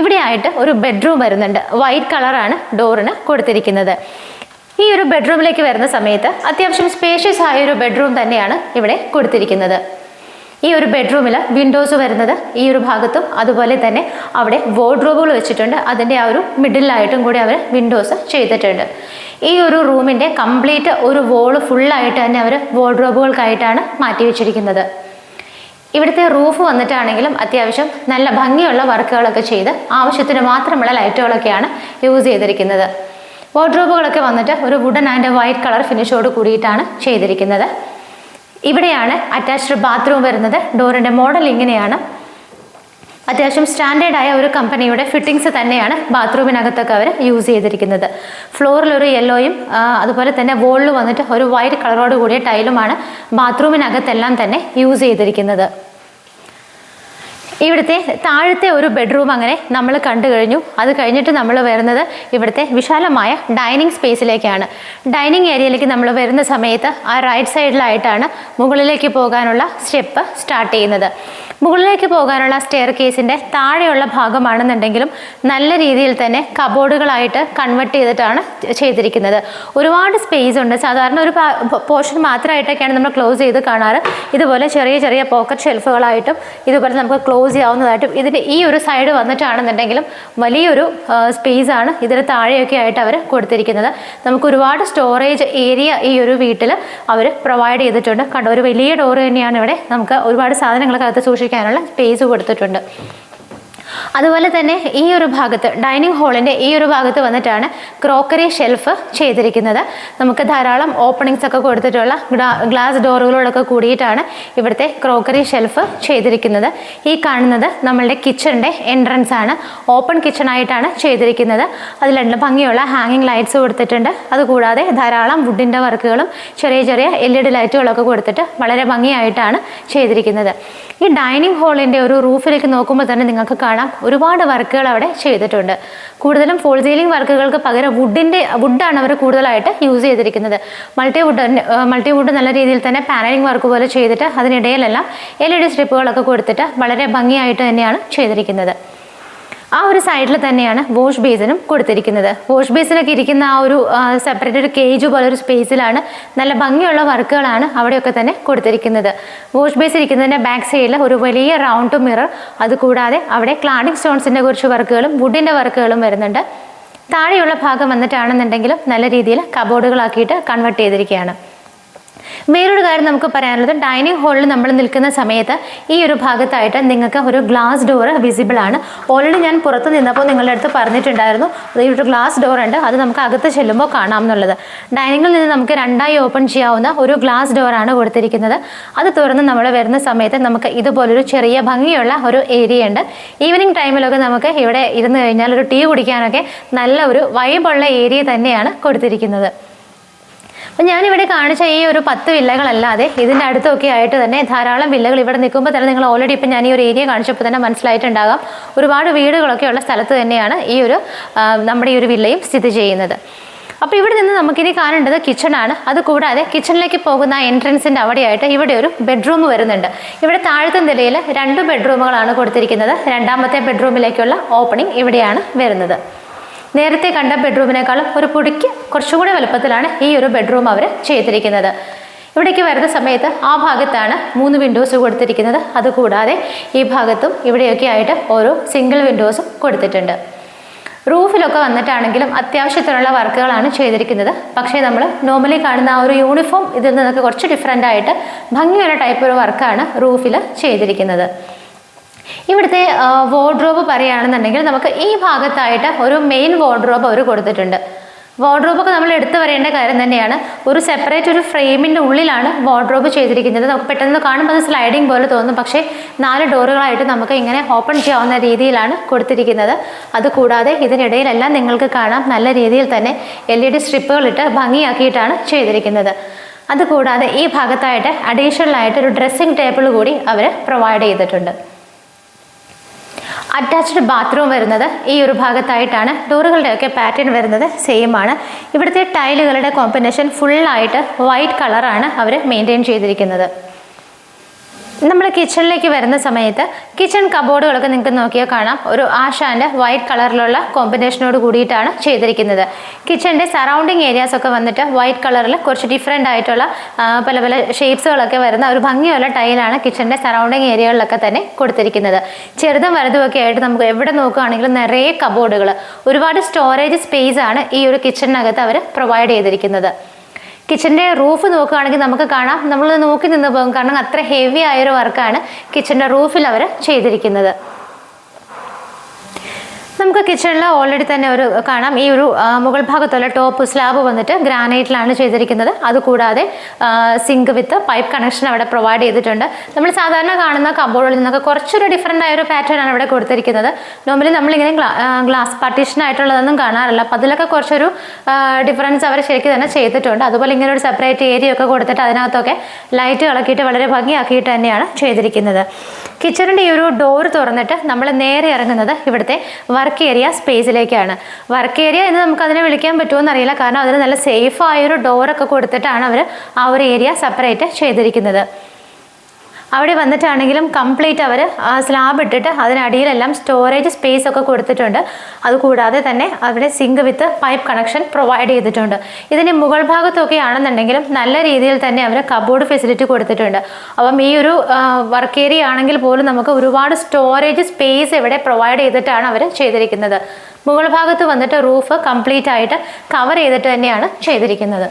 S1: ഇവിടെ ആയിട്ട് ഒരു ബെഡ്റൂം വരുന്നുണ്ട്. വൈറ്റ് കളറാണ് ഡോറിന് കൊടുത്തിരിക്കുന്നത്. ഈ ഒരു ബെഡ്റൂമിലേക്ക് വരുന്ന സമയത്ത് അത്യാവശ്യം സ്പേഷ്യസ് ആയ ഒരു ബെഡ്റൂം തന്നെയാണ് ഇവിടെ കൊടുത്തിരിക്കുന്നത്. ഈ ഒരു ബെഡ്റൂമിൽ വിൻഡോസ് വരുന്നത് ഈ ഒരു ഭാഗത്തും അതുപോലെ തന്നെ അവിടെ വാർഡ്രോബുകൾ വെച്ചിട്ടുണ്ട്. അതിൻ്റെ ആ ഒരു മിഡിലായിട്ടും കൂടി അവർ വിൻഡോസ് ചെയ്തിട്ടുണ്ട്. ഈ ഒരു റൂമിൻ്റെ കംപ്ലീറ്റ് ഒരു വോള് ഫുള്ളായിട്ട് തന്നെ അവർ വാർഡ്രോബുകൾക്കായിട്ടാണ് മാറ്റി വെച്ചിരിക്കുന്നത്. ഇവിടുത്തെ റൂഫ് വന്നിട്ടാണെങ്കിലും അത്യാവശ്യം നല്ല ഭംഗിയുള്ള വർക്കുകളൊക്കെ ചെയ്ത് ആവശ്യത്തിന് മാത്രമുള്ള ലൈറ്റുകളൊക്കെയാണ് യൂസ് ചെയ്തിരിക്കുന്നത്. വാർഡ്രോബുകളൊക്കെ വന്നിട്ട് ഒരു വുഡൻ ആൻഡ് വൈറ്റ് കളർ ഫിനിഷോട് കൂടിയിട്ടാണ് ചെയ്തിരിക്കുന്നത്. ഇവിടെയാണ് അറ്റാച്ച്ഡ് ബാത്റൂം വരുന്നത്. ഡോറിൻ്റെ മോഡൽ ഇങ്ങനെയാണ്. അത്യാവശ്യം സ്റ്റാൻഡേർഡായ ഒരു കമ്പനിയുടെ ഫിറ്റിങ്സ് തന്നെയാണ് ബാത്റൂമിനകത്തൊക്കെ അവർ യൂസ് ചെയ്തിരിക്കുന്നത്. ഫ്ലോറിൽ ഒരു യെല്ലോയും അതുപോലെ തന്നെ വോളിൽ വന്നിട്ട് ഒരു വൈറ്റ് കളറോട് കൂടിയ ടൈലുമാണ് ബാത്റൂമിനകത്തെല്ലാം തന്നെ യൂസ് ചെയ്തിരിക്കുന്നത്. ഇവിടുത്തെ താഴത്തെ ഒരു ബെഡ്റൂം അങ്ങനെ നമ്മൾ കണ്ടു കഴിഞ്ഞു. അത് കഴിഞ്ഞിട്ട് നമ്മൾ വരുന്നത് ഇവിടുത്തെ വിശാലമായ ഡൈനിങ് സ്പേസിലേക്കാണ്. ഡൈനിങ് ഏരിയയിലേക്ക് നമ്മൾ വരുന്ന സമയത്ത് ആ റൈറ്റ് സൈഡിലായിട്ടാണ് മുകളിലേക്ക് പോകാനുള്ള സ്റ്റെപ്പ് സ്റ്റാർട്ട് ചെയ്യുന്നത്. മുകളിലേക്ക് പോകാനുള്ള സ്റ്റെയർ കേസിൻ്റെ താഴെയുള്ള ഭാഗമാണെന്നുണ്ടെങ്കിലും നല്ല രീതിയിൽ തന്നെ കബോർഡുകളായിട്ട് കൺവെർട്ട് ചെയ്തിട്ടാണ് ചെയ്തിരിക്കുന്നത്. ഒരുപാട് സ്പേസ് ഉണ്ട്. സാധാരണ ഒരു പോർഷൻ മാത്രമായിട്ടൊക്കെയാണ് നമ്മൾ ക്ലോസ് ചെയ്ത് കാണാറ്. ഇതുപോലെ ചെറിയ ചെറിയ പോക്കറ്റ് ഷെൽഫുകളായിട്ടും ഇതുപോലെ നമുക്ക് ക്ലോസ് ചെയ്യാവുന്നതായിട്ടും ഇതിൻ്റെ ഈ ഒരു സൈഡ് വന്നിട്ടാണെന്നുണ്ടെങ്കിലും വലിയൊരു സ്പേസ് ആണ് ഇതിന് താഴെയൊക്കെ ആയിട്ട് അവർ കൊടുത്തിരിക്കുന്നത്. നമുക്ക് ഒരുപാട് സ്റ്റോറേജ് ഏരിയ ഈ ഒരു വീട്ടിൽ അവർ പ്രൊവൈഡ് ചെയ്തിട്ടുണ്ട്. കണ്ടോ, ഒരു വലിയ ഡോർ തന്നെയാണ് ഇവിടെ. നമുക്ക് ഒരുപാട് സാധനങ്ങളൊക്കെ അകത്ത് സൂക്ഷിക്കാനുള്ള സ്പേസ് കൊടുത്തിട്ടുണ്ട്. അതുപോലെ തന്നെ ഈ ഒരു ഭാഗത്ത് ഡൈനിങ് ഹാളിൻ്റെ ഈ ഒരു ഭാഗത്ത് വന്നിട്ടാണ് ക്രോക്കറി ഷെൽഫ് ചെയ്തിരിക്കുന്നത്. നമുക്ക് ധാരാളം ഓപ്പണിങ്സ് ഒക്കെ കൊടുത്തിട്ടുള്ള ഗ്ലാസ് ഡോറുകളോടൊക്കെ കൂടിയിട്ടാണ് ഇവിടുത്തെ ക്രോക്കറി ഷെൽഫ് ചെയ്തിരിക്കുന്നത്. ഈ കാണുന്നത് നമ്മളുടെ കിച്ചണിൻ്റെ എൻട്രൻസ് ആണ്. ഓപ്പൺ കിച്ചൺ ആയിട്ടാണ് ചെയ്തിരിക്കുന്നത്. അതിൽ ഭംഗിയുള്ള ഹാങ്ങിങ് ലൈറ്റ്സ് കൊടുത്തിട്ടുണ്ട്. അതുകൂടാതെ ധാരാളം വുഡിൻ്റെ വർക്കുകളും ചെറിയ ചെറിയ LED ലൈറ്റുകളൊക്കെ കൊടുത്തിട്ട് വളരെ ഭംഗിയായിട്ടാണ് ചെയ്തിരിക്കുന്നത്. ഈ ഡൈനിങ് ഹാളിൻ്റെ ഒരു റൂഫിലേക്ക് നോക്കുമ്പോൾ തന്നെ നിങ്ങൾക്ക് കാണാം ഒരുപാട് വർക്കുകൾ അവിടെ ചെയ്തിട്ടുണ്ട്. കൂടുതലും ഫോൾ സീലിംഗ് വർക്കുകൾക്ക് പകരം വുഡാണ് അവർ കൂടുതലായിട്ട് യൂസ് ചെയ്തിരിക്കുന്നത്. മൾട്ടി വുഡ് നല്ല രീതിയിൽ തന്നെ പാനലിംഗ് വർക്ക് പോലെ ചെയ്തിട്ട് അതിനിടയിലെല്ലാം LED സ്ട്രിപ്പുകളൊക്കെ കൊടുത്തിട്ട് വളരെ ഭംഗിയായിട്ട് തന്നെയാണ് ചെയ്തിരിക്കുന്നത്. ആ ഒരു സൈഡിൽ തന്നെയാണ് വാഷ് ബേസിനും കൊടുത്തിരിക്കുന്നത്. വാഷ് ബേസിനൊക്കെ ഇരിക്കുന്ന ആ ഒരു സെപ്പറേറ്റ് ഒരു കേജ് പോലെ ഒരു സ്പേസിലാണ് നല്ല ഭംഗിയുള്ള വർക്കുകളാണ് അവിടെയൊക്കെ തന്നെ കൊടുത്തിരിക്കുന്നത്. വാഷ് ബേസ് ഇരിക്കുന്നതിൻ്റെ ബാക്ക് സൈഡിൽ ഒരു വലിയ റൗണ്ട് മിറർ, അതുകൂടാതെ അവിടെ ക്ലാഡിംഗ് സ്റ്റോൺസിൻ്റെ കുറച്ച് വർക്കുകളും വുഡിൻ്റെ വർക്കുകളും വരുന്നുണ്ട്. താഴെയുള്ള ഭാഗം വന്നിട്ടാണെന്നുണ്ടെങ്കിലും നല്ല രീതിയിൽ കബോർഡുകളാക്കിയിട്ട് കൺവേർട്ട് ചെയ്തിരിക്കുകയാണ്. വേറൊരു കാര്യം നമുക്ക് പറയാനുള്ളത്, ഡൈനിങ് ഹാളിൽ നമ്മൾ നിൽക്കുന്ന സമയത്ത് ഈ ഒരു ഭാഗത്തായിട്ട് നിങ്ങൾക്ക് ഒരു ഗ്ലാസ് ഡോർ വിസിബിൾ ആണ്. ഓൾറെഡി ഞാൻ പുറത്ത് നിന്നപ്പോൾ നിങ്ങളുടെ അടുത്ത് പറഞ്ഞിട്ടുണ്ടായിരുന്നു ഈ ഒരു ഗ്ലാസ് ഡോർ ഉണ്ട്, അത് നമുക്ക് അകത്ത് ചെല്ലുമ്പോൾ കാണാം എന്നുള്ളത്. ഡൈനിങ്ങിൽ നിന്ന് നമുക്ക് രണ്ടായി ഓപ്പൺ ചെയ്യാവുന്ന ഒരു ഗ്ലാസ് ഡോറാണ് കൊടുത്തിരിക്കുന്നത്. അത് തുറന്ന് നമ്മൾ വരുന്ന സമയത്ത് നമുക്ക് ഇതുപോലൊരു ചെറിയ ഭംഗിയുള്ള ഒരു ഏരിയ ഉണ്ട്. ഈവനിങ് ടൈമിലൊക്കെ നമുക്ക് ഇവിടെ ഇരുന്ന് കഴിഞ്ഞാൽ ഒരു ടീ കുടിക്കാനൊക്കെ നല്ല ഒരു വൈബുള്ള ഏരിയ തന്നെയാണ് കൊടുത്തിരിക്കുന്നത്. അപ്പം ഞാനിവിടെ കാണിച്ച ഈ ഒരു 10 വില്ലകളല്ലാതെ ഇതിൻ്റെ അടുത്തൊക്കെ ആയിട്ട് തന്നെ ധാരാളം വില്ലകൾ ഇവിടെ നിൽക്കുമ്പോൾ തന്നെ നിങ്ങൾ ഓൾറെഡി ഇപ്പം ഞാൻ ഈ ഒരു ഏരിയ കാണിച്ചപ്പോൾ തന്നെ മനസ്സിലായിട്ടുണ്ടാകാം ഒരുപാട് വീടുകളൊക്കെ ഉള്ള സ്ഥലത്ത് തന്നെയാണ് ഈ ഒരു നമ്മുടെ ഈ ഒരു വില്ലയും സ്ഥിതി ചെയ്യുന്നത്. അപ്പോൾ ഇവിടെ നിന്ന് നമുക്കിനി കാണേണ്ടത് കിച്ചണാണ്. അതുകൂടാതെ കിച്ചണിലേക്ക് പോകുന്ന എൻട്രൻസിൻ്റെ അവിടെയായിട്ട് ഇവിടെ ഒരു ബെഡ്റൂം വരുന്നുണ്ട്. ഇവിടെ താഴത്തെ നിലയിൽ 2 ബെഡ്റൂമുകളാണ് കൊടുത്തിരിക്കുന്നത്. രണ്ടാമത്തെ ബെഡ്റൂമിലേക്കുള്ള ഓപ്പണിംഗ് ഇവിടെയാണ് വരുന്നത്. നേരത്തെ കണ്ട ബെഡ്റൂമിനേക്കാളും ഒരു പൊടിക്ക് കുറച്ചുകൂടി വലുപ്പത്തിലാണ് ഈ ഒരു ബെഡ്റൂം അവർ ചെയ്തിരിക്കുന്നത്. ഇവിടേക്ക് വരുന്ന സമയത്ത് ആ ഭാഗത്താണ് 3 വിൻഡോസ് കൊടുത്തിരിക്കുന്നത്. അതുകൂടാതെ ഈ ഭാഗത്തും ഇവിടെയൊക്കെ ആയിട്ട് ഓരോ സിംഗിൾ വിൻഡോസും കൊടുത്തിട്ടുണ്ട്. റൂഫിലൊക്കെ വന്നിട്ടാണെങ്കിലും അത്യാവശ്യത്തിനുള്ള വർക്കുകളാണ് ചെയ്തിരിക്കുന്നത്. പക്ഷേ നമ്മൾ നോർമലി കാണുന്ന ആ ഒരു യൂണിഫോം ഇതിൽ നിന്നൊക്കെ കുറച്ച് ഡിഫറെൻ്റ് ആയിട്ട് ഭംഗിയുള്ള ടൈപ്പ് ഒരു വർക്കാണ് റൂഫിൽ ചെയ്തിരിക്കുന്നത്. ഇവിടുത്തെ വാർഡ്രോബ് പറയുകയാണെന്നുണ്ടെങ്കിൽ നമുക്ക് ഈ ഭാഗത്തായിട്ട് ഒരു മെയിൻ വാർഡ്രോബ് അവർ കൊടുത്തിട്ടുണ്ട്. വാർഡ്രോബൊക്കെ നമ്മൾ എടുത്തു വരേണ്ട കാര്യം തന്നെയാണ്. ഒരു സെപ്പറേറ്റ് ഒരു ഫ്രെയിമിൻ്റെ ഉള്ളിലാണ് വാർഡ്രോബ് ചെയ്തിരിക്കുന്നത്. നമുക്ക് പെട്ടെന്ന് കാണുമ്പോൾ അത് സ്ലൈഡിങ് പോലെ തോന്നും, പക്ഷേ 4 ഡോറുകളായിട്ട് നമുക്ക് ഇങ്ങനെ ഓപ്പൺ ചെയ്യാവുന്ന രീതിയിലാണ് കൊടുത്തിരിക്കുന്നത്. അതുകൂടാതെ ഇതിനിടയിലെല്ലാം നിങ്ങൾക്ക് കാണാം നല്ല രീതിയിൽ തന്നെ LED സ്ട്രിപ്പുകളിട്ട് ഭംഗിയാക്കിയിട്ടാണ് ചെയ്തിരിക്കുന്നത്. അതുകൂടാതെ ഈ ഭാഗത്തായിട്ട് അഡീഷണൽ ആയിട്ട് ഒരു ഡ്രസ്സിംഗ് ടേബിൾ കൂടി അവർ പ്രൊവൈഡ് ചെയ്തിട്ടുണ്ട്. അറ്റാച്ച്ഡ് ബാത്റൂം വരുന്നത് ഈ ഒരു ഭാഗത്തായിട്ടാണ്. ഡോറുകളുടെയൊക്കെ പാറ്റേൺ വരുന്നത് സെയിം ആണ്. ഇവിടുത്തെ ടൈലുകളുടെ കോമ്പിനേഷൻ ഫുള്ളായിട്ട് വൈറ്റ് കളറാണ് അവർ മെയിൻറ്റെയിൻ ചെയ്തിരിക്കുന്നത്. നമ്മൾ കിച്ചണിലേക്ക് വരുന്ന സമയത്ത് കിച്ചൺ കബോർഡുകളൊക്കെ നിങ്ങൾക്ക് നോക്കിയാൽ കാണാം ഒരു ആഷ് ആൻഡ് വൈറ്റ് കളറിലുള്ള കോമ്പിനേഷനോട് കൂടിയിട്ടാണ് ചെയ്തിരിക്കുന്നത്. കിച്ചണിൻ്റെ സറൗണ്ടിങ് ഏരിയാസ് ഒക്കെ വന്നിട്ട് വൈറ്റ് കളറിൽ കുറച്ച് ഡിഫറെൻ്റ് ആയിട്ടുള്ള പല പല ഷേപ്സുകളൊക്കെ വരുന്ന ഒരു ഭംഗിയുള്ള ടൈലാണ് കിച്ചണിൻ്റെ സറൗണ്ടിങ് ഏരിയകളിലൊക്കെ തന്നെ കൊടുത്തിരിക്കുന്നത്. ചെറുതും വലുതുമൊക്കെ ആയിട്ട് നമുക്ക് എവിടെ നോക്കുകയാണെങ്കിലും നിറയെ കബോർഡുകൾ, ഒരുപാട് സ്റ്റോറേജ് സ്പേസ് ആണ് ഈ ഒരു കിച്ചണിനകത്ത് അവർ പ്രൊവൈഡ് ചെയ്തിരിക്കുന്നത്. കിച്ചൻ്റെ റൂഫ് നോക്കുകയാണെങ്കിൽ നമുക്ക് കാണാം, നമ്മൾ നോക്കി നിന്ന് പോകും, കാരണം അത്ര ഹെവി ആയൊരു വർക്കാണ് കിച്ചൻ്റെ റൂഫിൽ അവർ ചെയ്തിരിക്കുന്നത്. നമുക്ക് കിച്ചണിൽ ഓൾറെഡി തന്നെ ഒരു കാണാം ഈ ഒരു മുകൾ ഭാഗത്തുള്ള ടോപ്പ് സ്ലാബ് വന്നിട്ട് ഗ്രാനൈറ്റിലാണ് ചെയ്തിരിക്കുന്നത്. അതുകൂടാതെ സിങ്ക് വിത്ത് പൈപ്പ് കണക്ഷൻ അവിടെ പ്രൊവൈഡ് ചെയ്തിട്ടുണ്ട്. നമ്മൾ സാധാരണ കാണുന്ന കബോർഡിൽ നിന്നൊക്കെ കുറച്ചൊരു ഡിഫറെൻ്റ് ആയൊരു പാറ്റേൺ ആണ് ഇവിടെ കൊടുത്തിരിക്കുന്നത്. നോർമലി നമ്മളിങ്ങനെ ഗ്ലാസ് പാർട്ടീഷൻ ആയിട്ടുള്ളതൊന്നും കാണാറില്ല. അപ്പോൾ അതിലൊക്കെ കുറച്ചൊരു ഡിഫറൻസ് അവർ ശരിക്കും തന്നെ ചെയ്തിട്ടുണ്ട്. അതുപോലെ ഇങ്ങനെ ഒരു സെപ്പറേറ്റ് ഏരിയ ഒക്കെ കൊടുത്തിട്ട് അതിനകത്തൊക്കെ ലൈറ്റ് കളക്കിയിട്ട് വളരെ ഭംഗിയാക്കിയിട്ട് തന്നെയാണ് ചെയ്തിരിക്കുന്നത്. കിച്ചണിൻ്റെ ഈ ഒരു ഡോർ തുറന്നിട്ട് നമ്മൾ നേരെ ഇറങ്ങുന്നത് ഇവിടുത്തെ വർക്ക് ഏരിയ സ്പേസിലേക്കാണ്. വർക്ക് ഏരിയ എന്ന് നമുക്ക് അതിനെ വിളിക്കാൻ പറ്റുമോ എന്നറിയില്ല, കാരണം അതിന് നല്ല സേഫ് ആയൊരു ഡോറൊക്കെ കൊടുത്തിട്ടാണ് അവർ ആ ഒരു ഏരിയ സെപ്പറേറ്റ് ചെയ്തിരിക്കുന്നത്. അവിടെ വന്നിട്ടാണെങ്കിലും കംപ്ലീറ്റ് അവർ സ്ലാബ് ഇട്ടിട്ട് അതിനടിയിലെല്ലാം സ്റ്റോറേജ് സ്പേസ് ഒക്കെ കൊടുത്തിട്ടുണ്ട്. അതുകൂടാതെ തന്നെ അവിടെ സിങ്ക് വിത്ത് പൈപ്പ് കണക്ഷൻ പ്രൊവൈഡ് ചെയ്തിട്ടുണ്ട്. ഇതിൻ്റെ മുകൾ ഭാഗത്തൊക്കെ ആണെന്നുണ്ടെങ്കിലും നല്ല രീതിയിൽ തന്നെ അവർ കബോർഡ് ഫെസിലിറ്റി കൊടുത്തിട്ടുണ്ട്. അപ്പം ഈ ഒരു വർക്ക് ഏരിയ ആണെങ്കിൽ പോലും നമുക്ക് ഒരുപാട് സ്റ്റോറേജ് സ്പേസ് ഇവിടെ പ്രൊവൈഡ് ചെയ്തിട്ടാണ് അവർ ചെയ്തിരിക്കുന്നത്. മുകൾ ഭാഗത്ത് വന്നിട്ട് റൂഫ് കംപ്ലീറ്റ് ആയിട്ട് കവർ ചെയ്തിട്ട് തന്നെയാണ് ചെയ്തിരിക്കുന്നത്.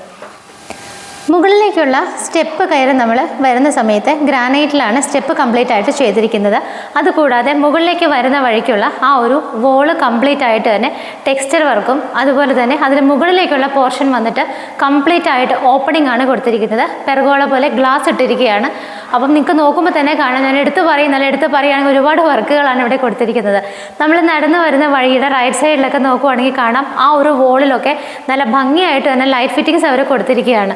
S1: മുകളിലേക്കുള്ള സ്റ്റെപ്പ് കയറി നമ്മൾ വരുന്ന സമയത്ത് ഗ്രാനൈറ്റിലാണ് സ്റ്റെപ്പ് കംപ്ലീറ്റ് ആയിട്ട് ചെയ്തിരിക്കുന്നത്. അതുകൂടാതെ മുകളിലേക്ക് വരുന്ന വഴിക്കുള്ള ആ ഒരു വോള് കംപ്ലീറ്റ് ആയിട്ട് തന്നെ ടെക്സ്ചർ വർക്കും അതുപോലെ തന്നെ അതിന് മുകളിലേക്കുള്ള പോർഷൻ വന്നിട്ട് കംപ്ലീറ്റ് ആയിട്ട് ഓപ്പണിംഗ് ആണ് കൊടുത്തിരിക്കുന്നത്. പെർഗോള പോലെ ഗ്ലാസ് ഇട്ടിരിക്കുകയാണ്. അപ്പം നിങ്ങൾക്ക് നോക്കുമ്പോൾ തന്നെ കാണാം, ഞാൻ എടുത്ത് പറയുകയാണെങ്കിൽ ഒരുപാട് വർക്കുകളാണ് ഇവിടെ കൊടുത്തിരിക്കുന്നത്. നമ്മൾ നടന്നു വരുന്ന വഴിയുടെ റൈറ്റ് സൈഡിലൊക്കെ നോക്കുവാണെങ്കിൽ കാണാം ആ ഒരു വോളിലൊക്കെ നല്ല ഭംഗിയായിട്ട് തന്നെ ലൈറ്റ് ഫിറ്റിങ്സ് അവർ കൊടുത്തിരിക്കുകയാണ്.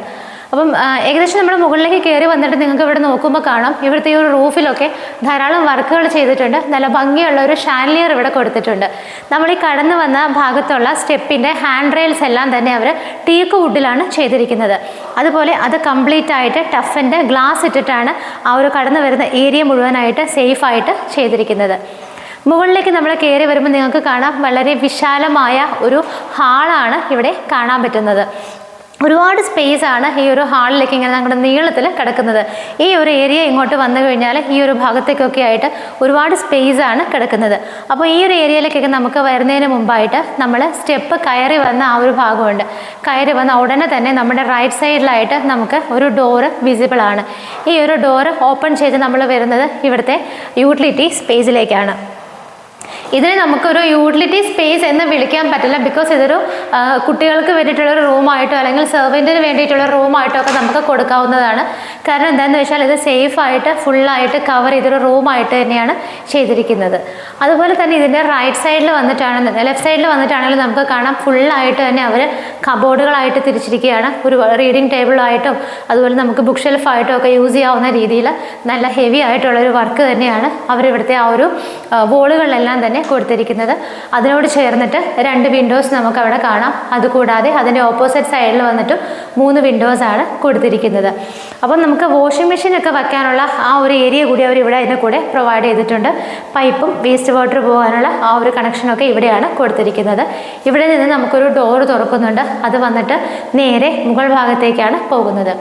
S1: അപ്പം ഏകദേശം നമ്മൾ മുകളിലേക്ക് കയറി വന്നിട്ട് നിങ്ങൾക്ക് ഇവിടെ നോക്കുമ്പോൾ കാണാം ഇവിടുത്തെ ഈ ഒരു റൂഫിലൊക്കെ ധാരാളം വർക്കുകൾ ചെയ്തിട്ടുണ്ട്. നല്ല ഭംഗിയുള്ള ഒരു ഷാൻലിയർ ഇവിടെ കൊടുത്തിട്ടുണ്ട്. നമ്മൾ ഈ കടന്നു വന്ന ഭാഗത്തുള്ള സ്റ്റെപ്പിൻ്റെ ഹാൻഡ് റെയിൽസ് എല്ലാം തന്നെ അവർ ടീക്ക് വുഡിലാണ് ചെയ്തിരിക്കുന്നത്. അതുപോലെ അത് കംപ്ലീറ്റ് ആയിട്ട് ടഫിൻ്റെ ഗ്ലാസ് ഇട്ടിട്ടാണ് ആ ഒരു കടന്നു വരുന്ന ഏരിയ മുഴുവനായിട്ട് സേഫായിട്ട് ചെയ്തിരിക്കുന്നത്. മുകളിലേക്ക് നമ്മൾ കയറി വരുമ്പോൾ നിങ്ങൾക്ക് കാണാം വളരെ വിശാലമായ ഒരു ഹാളാണ് ഇവിടെ കാണാൻ പറ്റുന്നത്. ഒരുപാട് സ്പേസ് ആണ് ഈ ഒരു ഹാളിലേക്ക് ഇങ്ങനെ നമ്മുടെ നീളത്തിൽ കിടക്കുന്നത്. ഈ ഒരു ഏരിയ ഇങ്ങോട്ട് വന്നു കഴിഞ്ഞാൽ ഈ ഒരു ഭാഗത്തേക്കൊക്കെ ആയിട്ട് ഒരുപാട് സ്പേസ് ആണ് കിടക്കുന്നത്. അപ്പോൾ ഈ ഒരു ഏരിയയിലേക്കൊക്കെ നമുക്ക് വരുന്നതിന് മുമ്പായിട്ട് നമ്മൾ സ്റ്റെപ്പ് കയറി വന്ന ആ ഒരു ഭാഗമുണ്ട്. കയറി വന്ന ഉടനെ തന്നെ നമ്മുടെ റൈറ്റ് സൈഡിലായിട്ട് നമുക്ക് ഒരു ഡോറ് വിസിബിൾ ആണ്. ഈ ഒരു ഡോറ് ഓപ്പൺ ചെയ്ത് നമ്മൾ വരുന്നത് ഇവിടുത്തെ യൂട്ടിലിറ്റി സ്പേസിലേക്കാണ്. ഇതിനെ നമുക്കൊരു യൂട്ടിലിറ്റി സ്പേസ് എന്ന് വിളിക്കാൻ പറ്റില്ല. ബിക്കോസ് ഇതൊരു കുട്ടികൾക്ക് വേണ്ടിയിട്ടുള്ളൊരു റൂമായിട്ടോ അല്ലെങ്കിൽ സെർവൻറ്റിന് വേണ്ടിയിട്ടുള്ള റൂമായിട്ടോ ഒക്കെ നമുക്ക് കൊടുക്കാവുന്നതാണ്. കാരണം എന്താണെന്ന് വെച്ചാൽ ഇത് സേഫായിട്ട് ഫുള്ളായിട്ട് കവർ ചെയ്തൊരു റൂമായിട്ട് തന്നെയാണ് ചെയ്തിരിക്കുന്നത്. അതുപോലെ തന്നെ ഇതിൻ്റെ റൈറ്റ് സൈഡിൽ വന്നിട്ടാണെന്ന് ലെഫ്റ്റ് സൈഡിൽ വന്നിട്ടാണെങ്കിലും നമുക്ക് കാണാം ഫുള്ളായിട്ട് തന്നെ അവർ കബോർഡുകളായിട്ട് തിരിച്ചിരിക്കുകയാണ്. ഒരു റീഡിങ് ടേബിളായിട്ടും അതുപോലെ നമുക്ക് ബുക്ക് ഷെൽഫായിട്ടും ഒക്കെ യൂസ് ചെയ്യാവുന്ന രീതിയിൽ നല്ല ഹെവി ആയിട്ടുള്ളൊരു വർക്ക് തന്നെയാണ് അവരിവിടുത്തെ ആ ഒരു വോളുകളിലെല്ലാം തന്നെ കൊടുത്തിരിക്കുന്നത്. അതിനോട് ചേർന്നിട്ട് 2 വിൻഡോസ് നമുക്ക് അവിടെ കാണാം. അതുകൂടാതെ അതിൻ്റെ ഓപ്പോസിറ്റ് സൈഡിൽ വന്നിട്ട് 3 വിൻഡോസ് ആണ് കൊടുത്തിരിക്കുന്നത്. അപ്പം നമുക്ക് വാഷിംഗ് മെഷീൻ ഒക്കെ വയ്ക്കാനുള്ള ആ ഒരു ഏരിയ കൂടി അവർ ഇവിടെ അതിൻ്റെ കൂടെ പ്രൊവൈഡ് ചെയ്തിട്ടുണ്ട്. പൈപ്പും വേസ്റ്റ് വാട്ടർ പോകാനുള്ള ആ ഒരു കണക്ഷനൊക്കെ ഇവിടെയാണ് കൊടുത്തിരിക്കുന്നത്. ഇവിടെ നിന്ന് നമുക്കൊരു ഡോറ് തുറക്കുന്നുണ്ട്. അത് വന്നിട്ട് നേരെ മുകൾ ഭാഗത്തേക്കാണ് പോകുന്നത്.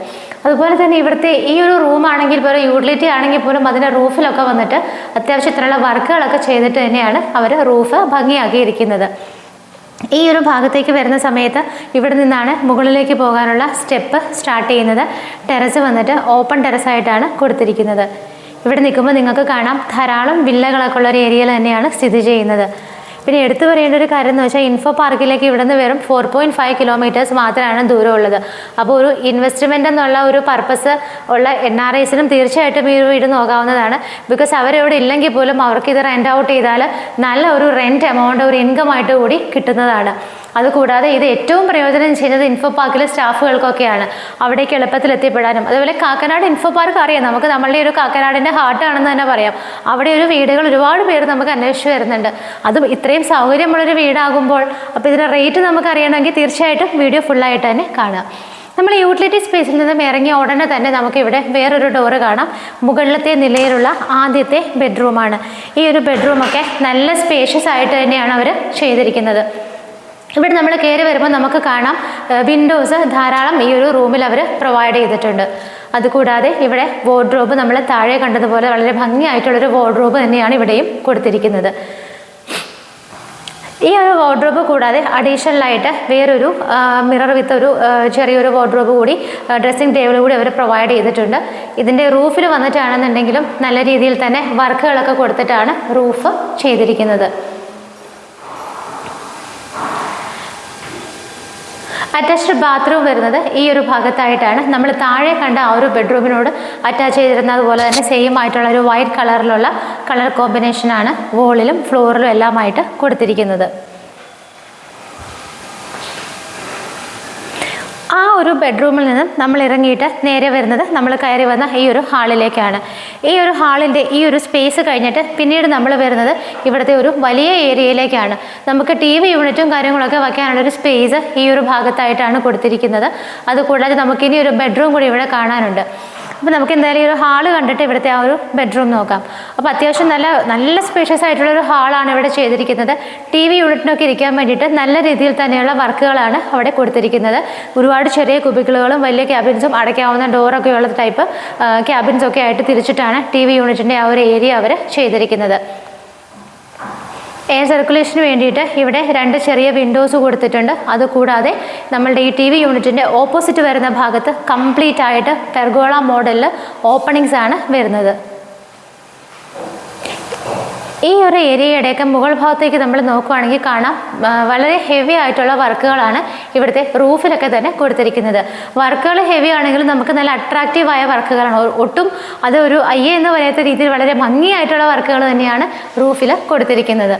S1: അതുപോലെ തന്നെ ഇവിടുത്തെ ഈ ഒരു റൂമാണെങ്കിൽ പോലും യൂട്ടിലിറ്റി ആണെങ്കിൽ പോലും അതിൻ്റെ റൂഫിലൊക്കെ വന്നിട്ട് അത്യാവശ്യത്തിനുള്ള വർക്കുകളൊക്കെ ചെയ്തിട്ട് തന്നെയാണ് അവർ റൂഫ് ഭംഗിയാക്കിയിരിക്കുന്നത്. ഈ ഒരു ഭാഗത്തേക്ക് വരുന്ന സമയത്ത് ഇവിടെ നിന്നാണ് മുകളിലേക്ക് പോകാനുള്ള സ്റ്റെപ്പ് സ്റ്റാർട്ട് ചെയ്യുന്നത്. ടെറസ് വന്നിട്ട് ഓപ്പൺ ടെറസായിട്ടാണ് കൊടുത്തിരിക്കുന്നത്. ഇവിടെ നിൽക്കുമ്പോൾ നിങ്ങൾക്ക് കാണാം ധാരാളം വില്ലകളൊക്കെ ഉള്ള ഒരു ഏരിയയിൽ തന്നെയാണ് സ്ഥിതി ചെയ്യുന്നത്. പിന്നെ എടുത്തു പറയേണ്ട ഒരു കാര്യം എന്ന് വെച്ചാൽ ഇൻഫോ പാർക്കിലേക്ക് ഇവിടെ നിന്ന് വെറും 4.5 കിലോമീറ്റേഴ്സ് മാത്രമാണ് ദൂരമുള്ളത്. അപ്പോൾ ഒരു ഇൻവെസ്റ്റ്മെൻ്റ് എന്നുള്ള ഒരു പർപ്പസ് ഉള്ള NRIസിനും തീർച്ചയായിട്ടും ഈ ഒരു വീട് നോക്കാവുന്നതാണ്. ബിക്കോസ് അവരിവിടെ ഇല്ലെങ്കിൽ പോലും അവർക്ക് ഇത് റെൻ്റ് ഔട്ട് ചെയ്താൽ നല്ല ഒരു റെൻറ്റ് എമൗണ്ട് ഒരു ഇൻകമായിട്ട് കൂടി കിട്ടുന്നതാണ്. അതുകൂടാതെ ഇത് ഏറ്റവും പ്രയോജനം ചെയ്യുന്നത് ഇൻഫോ പാർക്കിലെ സ്റ്റാഫുകൾക്കൊക്കെയാണ്. അവിടേക്ക് എളുപ്പത്തിൽ എത്തിപ്പെടാനും. അതുപോലെ കാക്കനാട് ഇൻഫോ പാർക്ക് അറിയാം, നമുക്ക് നമ്മളുടെ ഒരു കാക്കനാടിൻ്റെ ഹാർട്ടാണെന്ന് തന്നെ പറയാം. അവിടെ ഒരു വീടുകൾ ഒരുപാട് പേര് നമുക്ക് അന്വേഷിച്ച് വരുന്നുണ്ട്. അതും ഇത്രയും സൗകര്യമുള്ളൊരു വീടാകുമ്പോൾ അപ്പോൾ ഇതിൻ്റെ റേറ്റ് നമുക്ക് അറിയണമെങ്കിൽ തീർച്ചയായിട്ടും വീഡിയോ ഫുള്ളായിട്ട് തന്നെ കാണുക. നമ്മൾ യൂട്ടിലിറ്റി സ്പേസിൽ നിന്നും ഇറങ്ങിയ ഉടനെ തന്നെ നമുക്കിവിടെ വേറൊരു ഡോറ് കാണാം. മുകളിലത്തെ നിലയിലുള്ള ആദ്യത്തെ ബെഡ്റൂമാണ്. ഈ ഒരു ബെഡ്റൂമൊക്കെ നല്ല സ്പേഷ്യസ് ആയിട്ട് തന്നെയാണ് അവർ ചെയ്തിരിക്കുന്നത്. ഇവിടെ നമ്മൾ കയറി വരുമ്പോൾ നമുക്ക് കാണാം വിൻഡോസ് ധാരാളം ഈ ഒരു റൂമിൽ അവർ പ്രൊവൈഡ് ചെയ്തിട്ടുണ്ട്. അതുകൂടാതെ ഇവിടെ വാർഡ്രോബ് നമ്മൾ താഴെ കണ്ടതുപോലെ വളരെ ഭംഗിയായിട്ടുള്ളൊരു വാർഡ്രോബ് തന്നെയാണ് ഇവിടെയും കൊടുത്തിരിക്കുന്നത്. ഈ ഒരു വാർഡ്രോബ് കൂടാതെ അഡീഷണലായിട്ട് വേറൊരു മിറർ വിത്ത് ഒരു ചെറിയൊരു വാർഡ്രോബ് കൂടി ഡ്രസ്സിംഗ് ടേബിൾ കൂടി അവർ പ്രൊവൈഡ് ചെയ്തിട്ടുണ്ട്. ഇതിൻ്റെ റൂഫിൽ വന്നിട്ടാണെന്നുണ്ടെങ്കിലും നല്ല രീതിയിൽ തന്നെ വർക്കുകളൊക്കെ കൊടുത്തിട്ടാണ് റൂഫ് ചെയ്തിരിക്കുന്നത്. അറ്റാച്ച്ഡ് ബാത്റൂം വരുന്നത് ഈ ഒരു ഭാഗത്തായിട്ടാണ്. നമ്മൾ താഴെ കണ്ട ആ ഒരു ബെഡ്റൂമിനോട് അറ്റാച്ച് ചെയ്തിരുന്നത് പോലെ തന്നെ സെയിം ആയിട്ടുള്ള ഒരു വൈറ്റ് കളറിലുള്ള കളർ കോമ്പിനേഷനാണ് വോളിലും ഫ്ലോറിലും എല്ലാമായിട്ട് കൊടുത്തിരിക്കുന്നത്. ആ ഒരു ബെഡ്റൂമിൽ നിന്നും നമ്മൾ ഇറങ്ങിയിട്ട് നേരെ വരുന്നത് നമ്മൾ കയറി വന്ന ഈ ഒരു ഹാളിലേക്കാണ്. ഈ ഒരു ഹാളിൻ്റെ ഈ ഒരു സ്പേസ് കഴിഞ്ഞിട്ട് പിന്നീട് നമ്മൾ വരുന്നത് ഇവിടുത്തെ ഒരു വലിയ ഏരിയയിലേക്കാണ്. നമുക്ക് TV യൂണിറ്റും കാര്യങ്ങളൊക്കെ വയ്ക്കാനുള്ളൊരു സ്പേസ് ഈ ഒരു ഭാഗത്തായിട്ടാണ് കൊടുത്തിരിക്കുന്നത്. അതുകൂടാതെ നമുക്കിനി ഒരു ബെഡ്റൂം കൂടി ഇവിടെ കാണാനുണ്ട്. അപ്പോൾ നമുക്ക് എന്തായാലും ഈ ഒരു ഹാള് കണ്ടിട്ട് ഇവിടുത്തെ ആ ഒരു ബെഡ്റൂം നോക്കാം. അപ്പോൾ അത്യാവശ്യം നല്ല സ്പേഷ്യസ് ആയിട്ടുള്ളൊരു ഹാളാണ് ഇവിടെ ചെയ്തിരിക്കുന്നത്. TV യൂണിറ്റിനൊക്കെ ഇരിക്കാൻ വേണ്ടിയിട്ട് നല്ല രീതിയിൽ തന്നെയുള്ള വർക്കുകളാണ് അവിടെ കൊടുത്തിരിക്കുന്നത്. ഒരുപാട് ചെറിയ കുബിക്കിളുകളും വലിയ ക്യാബിൻസും അടയ്ക്കാവുന്ന ഡോറൊക്കെ ഉള്ള ടൈപ്പ് ക്യാബിൻസൊക്കെ ആയിട്ട് തിരിച്ചിട്ടാണ് TV യൂണിറ്റിൻ്റെ ആ ഒരു ഏരിയ അവർ ചെയ്തിരിക്കുന്നത്. എയർ സർക്കുലേഷന് വേണ്ടിയിട്ട് ഇവിടെ 2 ചെറിയ വിൻഡോസ് കൊടുത്തിട്ടുണ്ട്. അതുകൂടാതെ നമ്മളുടെ ഈ TV യൂണിറ്റിൻ്റെ ഓപ്പോസിറ്റ് വരുന്ന ഭാഗത്ത് കംപ്ലീറ്റ് ആയിട്ട് പെർഗോള മോഡലിൽ ഓപ്പണിങ്സ് ആണ് വരുന്നത്. ഈ ഒരു ഏരിയയുടെയൊക്കെ മുകൾ ഭാഗത്തേക്ക് നമ്മൾ നോക്കുകയാണെങ്കിൽ കാണാം വളരെ ഹെവി ആയിട്ടുള്ള വർക്കുകളാണ് ഇവിടുത്തെ റൂഫിലൊക്കെ തന്നെ കൊടുത്തിരിക്കുന്നത്. വർക്കുകൾ ഹെവി ആണെങ്കിലും നമുക്ക് നല്ല അട്രാക്റ്റീവായ വർക്കുകളാണ്. ഒട്ടും അത് ഒരു അയ്യേ എന്ന് പറയാത്ത രീതിയിൽ വളരെ ഭംഗിയായിട്ടുള്ള വർക്കുകൾ തന്നെയാണ് റൂഫിൽ കൊടുത്തിരിക്കുന്നത്.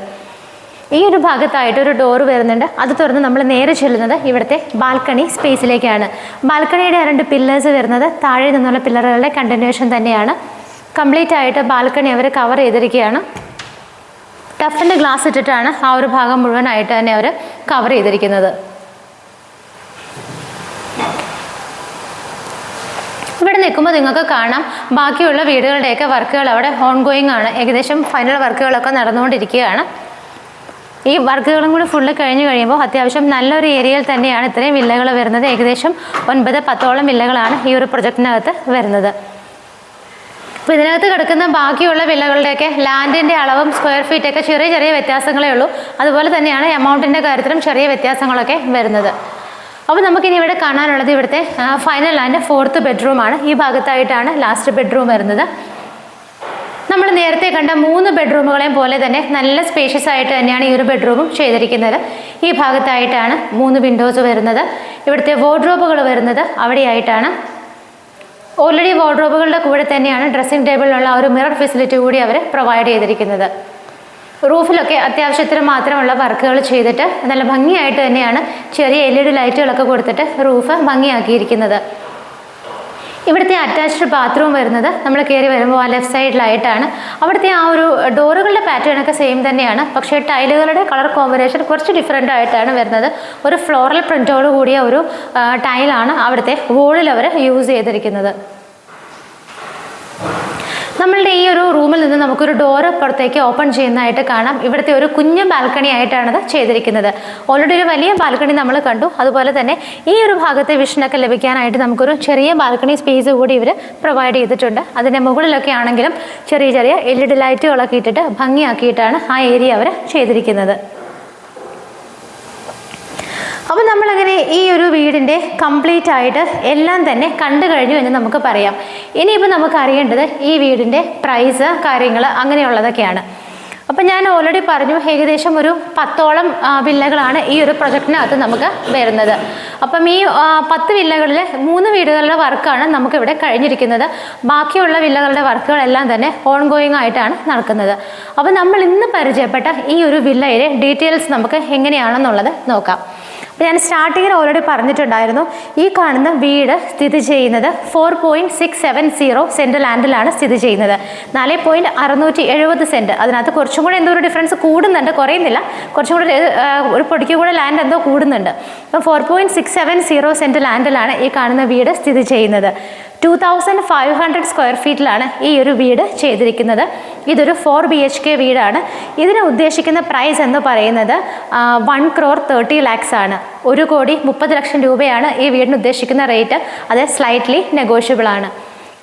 S1: ഈ ഒരു ഭാഗത്തായിട്ട് ഒരു ഡോർ വരുന്നുണ്ട്. അത് തുറന്ന് നമ്മൾ നേരെ ചെല്ലുന്നത് ഇവിടുത്തെ ബാൽക്കണി സ്പേസിലേക്കാണ്. ബാൽക്കണിയുടെ 2 പില്ലേഴ്സ് വരുന്നത് താഴെ നിന്നുള്ള പില്ലറുകളുടെ കണ്ടിന്യൂഷൻ തന്നെയാണ്. കംപ്ലീറ്റ് ആയിട്ട് ബാൽക്കണി അവർ കവർ ചെയ്തിരിക്കുകയാണ്. ടഫിൻ്റെ ഗ്ലാസ് ഇട്ടിട്ടാണ് ആ ഒരു ഭാഗം മുഴുവനായിട്ട് തന്നെ അവർ കവർ ചെയ്തിരിക്കുന്നത്. ഇവിടെ നിൽക്കുമ്പോൾ നിങ്ങൾക്ക് കാണാം ബാക്കിയുള്ള വീടുകളുടെയൊക്കെ വർക്കുകൾ അവിടെ ഓൺഗോയിങ് ആണ്. ഏകദേശം ഫൈനൽ വർക്കുകളൊക്കെ നടന്നുകൊണ്ടിരിക്കുകയാണ്. ഈ വർക്കുകളും കൂടി ഫുള്ള് കഴിഞ്ഞ് കഴിയുമ്പോൾ അത്യാവശ്യം നല്ലൊരു ഏരിയയിൽ തന്നെയാണ് ഇത്രയും വില്ലകൾ വരുന്നത്. ഏകദേശം 9-10ഓളം വില്ലകളാണ് ഈ ഒരു പ്രൊജക്റ്റിനകത്ത് വരുന്നത്. അപ്പോൾ ഇതിനകത്ത് കിടക്കുന്ന ബാക്കിയുള്ള വില്ലകളുടെയൊക്കെ ലാൻഡിൻ്റെ അളവും സ്ക്വയർ ഫീറ്റൊക്കെ ചെറിയ ചെറിയ വ്യത്യാസങ്ങളേ ഉള്ളൂ. അതുപോലെ തന്നെയാണ് എമൗണ്ടിൻ്റെ കാര്യത്തിലും ചെറിയ വ്യത്യാസങ്ങളൊക്കെ വരുന്നത്. അപ്പോൾ നമുക്കിനി ഇവിടെ കാണാനുള്ളത് ഇവിടുത്തെ ഫൈനൽ ആൻഡ് 4th ബെഡ്റൂമാണ്. ഈ ഭാഗത്തായിട്ടാണ് ലാസ്റ്റ് ബെഡ്റൂം വരുന്നത്. നമ്മൾ നേരത്തെ കണ്ട 3 ബെഡ്റൂമുകളെയും പോലെ തന്നെ നല്ല സ്പേഷ്യസ് ആയിട്ട് തന്നെയാണ് ഈ ഒരു ബെഡ്റൂമും ചെയ്തിരിക്കുന്നത്. ഈ ഭാഗത്തായിട്ടാണ് 3 വിൻഡോസ് വരുന്നത്. ഇവിടുത്തെ വാർഡ്രോബുകൾ വരുന്നത് അവിടെയായിട്ടാണ്. ഓൾറെഡി വാർഡ്രോബുകളുടെ കൂടെ തന്നെയാണ് ഡ്രസ്സിംഗ് ടേബിളിലുള്ള ഒരു മിറർ ഫെസിലിറ്റി കൂടി അവർ പ്രൊവൈഡ് ചെയ്തിരിക്കുന്നത്. റൂഫിലൊക്കെ അത്യാവശ്യത്തിന് മാത്രമുള്ള വർക്കുകൾ ചെയ്തിട്ട് നല്ല ഭംഗിയായിട്ട് തന്നെയാണ് ചെറിയ LED ലൈറ്റുകളൊക്കെ കൊടുത്തിട്ട് റൂഫ് ഭംഗിയാക്കിയിരിക്കുന്നത്. ഇവിടുത്തെ അറ്റാച്ച്ഡ് ബാത്റൂം വരുന്നത് നമ്മൾ കയറി വരുമ്പോൾ ആ ലെഫ്റ്റ് സൈഡിലായിട്ടാണ്. അവിടുത്തെ ആ ഒരു ഡോറുകളുടെ പാറ്റേണൊക്കെ സെയിം തന്നെയാണ്. പക്ഷേ ടൈലുകളുടെ കളർ കോമ്പിനേഷൻ കുറച്ച് ഡിഫറെൻ്റ് ആയിട്ടാണ് വരുന്നത്. ഒരു ഫ്ലോറൽ പ്രിൻറ്റോട് കൂടിയ ഒരു ടൈലാണ് അവിടുത്തെ വോളിൽ അവർ യൂസ് ചെയ്തിരിക്കുന്നത്. നമ്മളുടെ ഈ ഒരു റൂമിൽ നിന്ന് നമുക്കൊരു ഡോറ് പുറത്തേക്ക് ഓപ്പൺ ചെയ്യുന്നതായിട്ട് കാണാം. ഇവിടുത്തെ ഒരു കുഞ്ഞു ബാൽക്കണി ആയിട്ടാണത് ചെയ്തിരിക്കുന്നത്. ഓൾറെഡി ഒരു വലിയ ബാൽക്കണി നമ്മൾ കണ്ടു. അതുപോലെ തന്നെ ഈ ഒരു ഭാഗത്തെ വിഷനൊക്കെ ലഭിക്കാനായിട്ട് നമുക്കൊരു ചെറിയ ബാൽക്കണി സ്പേസ് കൂടി ഇവർ പ്രൊവൈഡ് ചെയ്തിട്ടുണ്ട്. അതിൻ്റെ മുകളിലൊക്കെ ആണെങ്കിലും ചെറിയ ചെറിയ LED ലൈറ്റുകളൊക്കെ ഇട്ടിട്ട് ഭംഗിയാക്കിയിട്ടാണ് ആ ഏരിയ അവർ ചെയ്തിരിക്കുന്നത്. അപ്പോൾ നമ്മളങ്ങനെ ഈ ഒരു വീടിൻ്റെ കംപ്ലീറ്റ് ആയിട്ട് എല്ലാം തന്നെ കണ്ടു കഴിഞ്ഞു എന്ന് നമുക്ക് പറയാം. ഇനിയിപ്പോൾ നമുക്ക് അറിയേണ്ടത് ഈ വീടിൻ്റെ പ്രൈസ്, കാര്യങ്ങൾ അങ്ങനെയുള്ളതൊക്കെയാണ്. അപ്പം ഞാൻ ഓൾറെഡി പറഞ്ഞു ഏകദേശം ഒരു 10ഓളം വില്ലകളാണ് ഈ ഒരു പ്രൊജക്റ്റിനകത്ത് നമുക്ക് വരുന്നത്. അപ്പം ഈ 10 വില്ലകളിൽ 3 വീടുകളുടെ വർക്കാണ് നമുക്കിവിടെ കഴിഞ്ഞിരിക്കുന്നത്. ബാക്കിയുള്ള വില്ലകളുടെ വർക്കുകളെല്ലാം തന്നെ ഓൺഗോയിങ് ആയിട്ടാണ് നടക്കുന്നത്. അപ്പം നമ്മൾ ഇന്ന് പരിചയപ്പെട്ട ഈ ഒരു വില്ലയിലെ ഡീറ്റെയിൽസ് നമുക്ക് എങ്ങനെയാണെന്നുള്ളത് നോക്കാം. ഞാൻ സ്റ്റാർട്ടിങ്ങിൽ ഓൾറെഡി പറഞ്ഞിട്ടുണ്ടായിരുന്നു, ഈ കാണുന്ന വീട് സ്ഥിതി ചെയ്യുന്നത് 4.670 സെൻറ്റ് ലാൻഡിലാണ് സ്ഥിതി ചെയ്യുന്നത്. 4.670 സെൻറ്റ്. അതിനകത്ത് കുറച്ചും കൂടെ എന്തോ ഒരു ഡിഫറൻസ് കൂടുന്നുണ്ട്, കുറയുന്നില്ല. കുറച്ചും കൂടെ ഒരു പൊടിക്ക് കൂടെ ലാൻഡ് എന്തോ കൂടുന്നുണ്ട്. അപ്പം 4.670 സെൻറ്റ് ലാൻഡിലാണ് ഈ കാണുന്ന വീട് സ്ഥിതി ചെയ്യുന്നത്. 2500 സ്ക്വയർ ഫീറ്റിലാണ് ഈ ഒരു വീട് ചെയ്തിരിക്കുന്നത്. ഇതൊരു 4 BHK വീടാണ്. ഇതിന് ഉദ്ദേശിക്കുന്ന പ്രൈസ് എന്ന് പറയുന്നത് 1,30,00,000 ആണ്. 1,30,00,000 രൂപയാണ് ഈ വീടിന് ഉദ്ദേശിക്കുന്ന റേറ്റ്. അത് സ്ലൈറ്റ്ലി നെഗോഷ്യബിൾ ആണ്.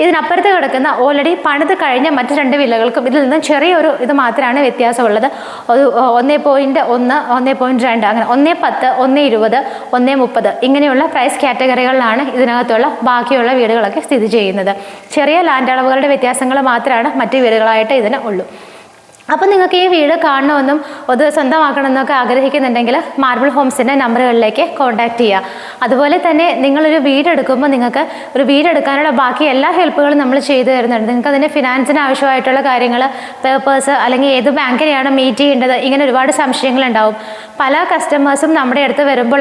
S1: ഇതിനപ്പുറത്ത് കിടക്കുന്ന ഓൾറെഡി പണിത് കഴിഞ്ഞ മറ്റ് 2 വില്ലകൾക്കും ഇതിൽ നിന്നും ചെറിയൊരു ഇത് മാത്രമാണ് വ്യത്യാസമുള്ളത്. ഒരു 1.1, 1.2 അങ്ങനെ 1.10, 1.20, 1.30 ഇങ്ങനെയുള്ള പ്രൈസ് കാറ്റഗറികളിലാണ് ഇതിനകത്തുള്ള ബാക്കിയുള്ള വീടുകളൊക്കെ സ്ഥിതി ചെയ്യുന്നത്. ചെറിയ ലാൻഡ് അളവുകളുടെ വ്യത്യാസങ്ങൾ മാത്രമാണ് മറ്റ് വീടുകളായിട്ട് ഇതിന് ഉള്ളൂ. അപ്പം നിങ്ങൾക്ക് ഈ വീട് കാണണമെന്നും അത് സ്വന്തമാക്കണമെന്നൊക്കെ ആഗ്രഹിക്കുന്നുണ്ടെങ്കിൽ മാർബിൾ ഹോംസിൻ്റെ നമ്പറുകളിലേക്ക് കോൺടാക്റ്റ് ചെയ്യുക. അതുപോലെ തന്നെ നിങ്ങളൊരു വീടെടുക്കുമ്പോൾ നിങ്ങൾക്ക് ഒരു വീടെടുക്കാനുള്ള ബാക്കി എല്ലാ ഹെൽപ്പുകളും നമ്മൾ ചെയ്തു തരുന്നുണ്ട്. നിങ്ങൾക്ക് അതിൻ്റെ ഫിനാൻസിന് ആവശ്യമായിട്ടുള്ള കാര്യങ്ങൾ, പേപ്പേഴ്സ്, അല്ലെങ്കിൽ ഏത് ബാങ്കിനെയാണ് മീറ്റ് ചെയ്യേണ്ടത്, ഇങ്ങനെ ഒരുപാട് സംശയങ്ങളുണ്ടാവും. പല കസ്റ്റമേഴ്സും നമ്മുടെ അടുത്ത് വരുമ്പോൾ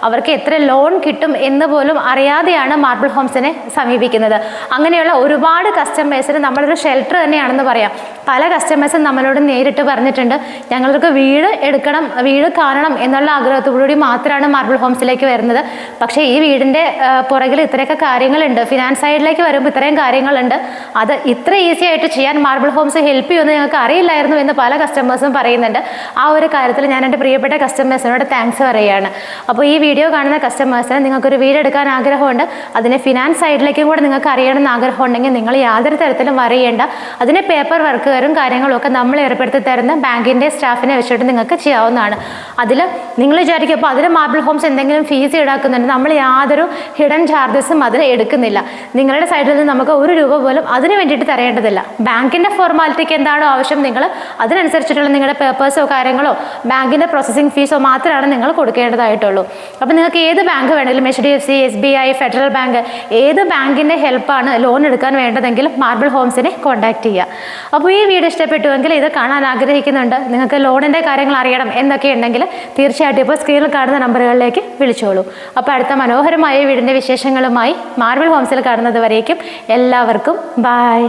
S1: അവർക്ക് എത്ര ലോൺ കിട്ടും എന്ന് പോലും അറിയാതെയാണ് മാർബിൾ ഹോംസിനെ സമീപിക്കുന്നത്. അങ്ങനെയുള്ള ഒരുപാട് കസ്റ്റമേഴ്സിന് നമ്മളൊരു ഷെൽട്ടർ തന്നെയാണെന്ന് പറയാം. പല കസ്റ്റമേഴ്സും നമ്മളോട് നേരിട്ട് പറഞ്ഞിട്ടുണ്ട്, ഞങ്ങൾക്ക് വീട് എടുക്കണം, വീട് കാണണം എന്നുള്ള ആഗ്രഹത്തോടുകൂടി മാത്രമാണ് മാർബിൾ ഹോംസിലേക്ക് വരുന്നത്. പക്ഷേ ഈ വീടിൻ്റെ പുറകിൽ ഇത്രയൊക്കെ കാര്യങ്ങളുണ്ട്. ഫിനാൻസ് സൈഡിലേക്ക് വരുമ്പോൾ ഇത്രയും കാര്യങ്ങളുണ്ട്. അത് ഇത്ര ഈസി ആയിട്ട് ചെയ്യാൻ മാർബിൾ ഹോംസ് ഹെൽപ്പ് ചെയ്യുമെന്ന് ഞങ്ങൾക്ക് അറിയില്ലായിരുന്നു എന്ന് പല കസ്റ്റമേഴ്സും പറയുന്നുണ്ട്. ആ ഒരു കാര്യത്തിൽ ഞാൻ എൻ്റെ പ്രിയപ്പെട്ട കസ്റ്റമേഴ്സിനോട് താങ്ക്സ് പറയുകയാണ്. അപ്പോൾ ഈ വീഡിയോ കാണുന്ന കസ്റ്റമേഴ്സിന് നിങ്ങൾക്കൊരു വീടെടുക്കാൻ ആഗ്രഹമുണ്ട്, അതിനെ ഫിനാൻസ് സൈഡിലേക്കും കൂടെ നിങ്ങൾക്ക് അറിയണമെന്ന് ആഗ്രഹം ഉണ്ടെങ്കിൽ നിങ്ങൾ യാതൊരു തരത്തിലും വരയേണ്ട. അതിന് പേപ്പർ വർക്കുകാരും കാര്യങ്ങളും ഒക്കെ നമ്മൾ നമ്മൾ ഏർപ്പെടുത്തി തരുന്ന ബാങ്കിൻ്റെ സ്റ്റാഫിനെ വെച്ചിട്ട് നിങ്ങൾക്ക് ചെയ്യാവുന്നതാണ്. അതിൽ നിങ്ങൾ വിചാരിക്കും അപ്പോൾ അതിൽ മാർബിൾ ഹോംസ് എന്തെങ്കിലും ഫീസ് ഈടാക്കുന്നുണ്ട്. നമ്മൾ യാതൊരു ഹിഡൻ ചാർജസും അതിന് എടുക്കുന്നില്ല. നിങ്ങളുടെ സൈഡിൽ നിന്ന് നമുക്ക് ₹1 പോലും അതിന് വേണ്ടിയിട്ട് തരേണ്ടതില്ല. ബാങ്കിൻ്റെ ഫോർമാലിറ്റിക്ക് എന്താണോ ആവശ്യം നിങ്ങൾ അതിനനുസരിച്ചിട്ടുള്ള നിങ്ങളുടെ പേപ്പേഴ്സോ കാര്യങ്ങളോ ബാങ്കിൻ്റെ പ്രോസസ്സിംഗ് ഫീസോ മാത്രമാണ് നിങ്ങൾ കൊടുക്കേണ്ടതായിട്ടുള്ളൂ. അപ്പോൾ നിങ്ങൾക്ക് ഏത് ബാങ്ക് വേണമെങ്കിലും HDFC, SBI, ഫെഡറൽ ബാങ്ക്, ഏത് ബാങ്കിൻ്റെ ഹെൽപ്പാണ് ലോൺ എടുക്കാൻ വേണ്ടതെങ്കിൽ മാർബിൾ ഹോംസിനെ കോൺടാക്ട് ചെയ്യുക. അപ്പോൾ ഈ വീഡിയോ ഇഷ്ടപ്പെട്ടുവെങ്കിൽ ഇത് കാണാൻ ആഗ്രഹിക്കുന്നുണ്ട്, നിങ്ങൾക്ക് ലോണിൻ്റെ കാര്യങ്ങൾ അറിയണം എന്നൊക്കെ ഉണ്ടെങ്കിൽ തീർച്ചയായിട്ടും ഇപ്പോൾ സ്ക്രീനിൽ കാണുന്ന നമ്പറുകളിലേക്ക് വിളിച്ചോളൂ. അപ്പോൾ അടുത്ത മനോഹരമായ വീടിൻ്റെ വിശേഷങ്ങളുമായി മാർബിൾ ഹോംസിൽ കാണുന്നത് വരേക്കും എല്ലാവർക്കും ബൈ.